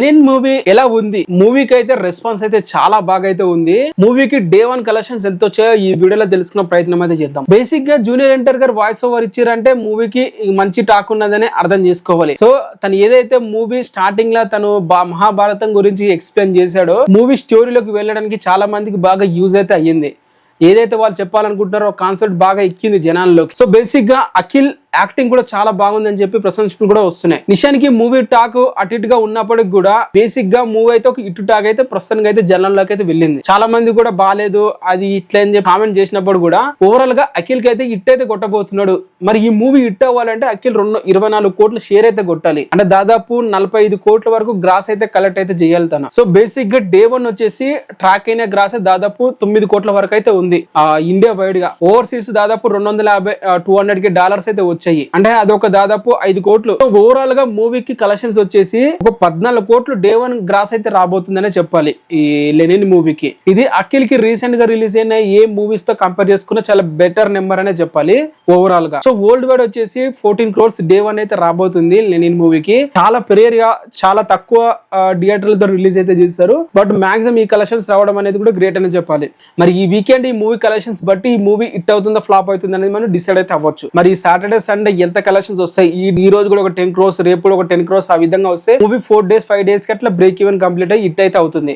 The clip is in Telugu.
లెనిన్ మూవీ ఎలా ఉంది? మూవీకి అయితే రెస్పాన్స్ అయితే చాలా బాగా అయితే ఉంది. మూవీకి డే 1 కలెక్షన్స్ ఎంత వచ్చాయో ఈ వీడియోలో తెలుసుకున్న ప్రయత్నం అయితే చేద్దాం. బేసిక్ గా జూనియర్ ఎన్టీఆర్ గారు వాయిస్ ఓవర్ ఇచ్చారంటే మూవీకి మంచి టాక్ ఉన్నదని అర్థం చేసుకోవాలి. సో తను ఏదైతే మూవీ స్టార్టింగ్ లో తను మహాభారతం గురించి ఎక్స్ప్లెయిన్ చేశాడో మూవీ స్టోరీలోకి వెళ్ళడానికి చాలా మందికి బాగా యూజ్ అయితే అయ్యింది. ఏదైతే వాళ్ళు చెప్పాలనుకుంటున్నారో కాన్సెప్ట్ బాగా ఎక్కింది జనాల్లోకి. సో బేసిక్ గా అఖిల్ యాక్టింగ్ కూడా చాలా బాగుందని చెప్పి ప్రశంసలు కూడా వస్తున్నాయి. నిజానికి మూవీ టాక్ అటు ఇటుగా ఉన్నప్పటికి కూడా బేసిక్ గా మూవీ అయితే ఒక ఇటు టాక్ అయితే ప్రస్తుతానికి అయితే జనంలోకి అయితే వెళ్ళింది. చాలా మంది కూడా బాలేదు అది ఇట్లా అని చెప్పి కామెంట్ చేసినప్పుడు కూడా ఓవరాల్ గా అఖిల్ కి అయితే ఇట్ అయితే కొట్టబోతున్నాడు. మరి ఈ మూవీ హిట్ అవ్వాలంటే అఖిల్ 24 కోట్ల షేర్ అయితే కొట్టాలి. అంటే దాదాపు 45 కోట్ల వరకు గ్రాస్ అయితే కలెక్ట్ అయితే చేయాలి తను. సో బేసిక్ గా డే 1 వచ్చేసి ట్రాక్ అయిన గ్రాస్ దాదాపు 9 కోట్ల వరకు అయితే ఉంది ఇండియా వైడ్ గా. ఓవర్సీస్ దాదాపు $250 డాలర్స్ అయితే వచ్చాయి. అంటే అదొక దాదాపు 5 కోట్లు. ఓవరాల్ గా మూవీకి కలెక్షన్స్ వచ్చేసి ఒక 14 కోట్లు డే 1 గ్రాస్ అయితే రాబోతుందనే చెప్పాలి ఈ లెనిన్ మూవీకి. ఇది అఖిల్ కి రీసెంట్ గా రిలీజ్ అయిన ఏ మూవీస్ తో కంపేర్ చేసుకున్నా చాలా బెటర్ నెంబర్ అనే చెప్పాలి ఓవరాల్ గా. సో వరల్డ్ వైడ్ వచ్చేసి 14 crores డే 1 అయితే రాబోతుంది లెనిన్ మూవీకి. చాలా ప్రేయర్ గా చాలా తక్కువ థియేటర్లతో రిలీజ్ అయితే చేస్తారు. బట్ మాక్సిమం ఈ కలెక్షన్స్ రావడం అనేది కూడా గ్రేట్ అని చెప్పాలి. మరి ఈ వీకెండ్ ఈ మూవీ కలెక్షన్స్ బట్టి ఈ మూవీ హిట్ అవుతుందా ఫ్లాప్ అవుతుంది అనేది మనం డిసైడ్ అయితే అవ్వచ్చు. మరి ఈ సాటర్డే సండే ఎంత కలెక్షన్స్ వస్తాయి, ఈ రోజు కూడా ఒక 10 crores, రేపు కూడా ఒక 10 crores ఆ విధంగా వస్తే మూవీ 4 days 5 days కి అట్లా బ్రేక్ ఈవెన్ కంప్లీట్ అయ్యి హిట్ అయితే అవుతుంది.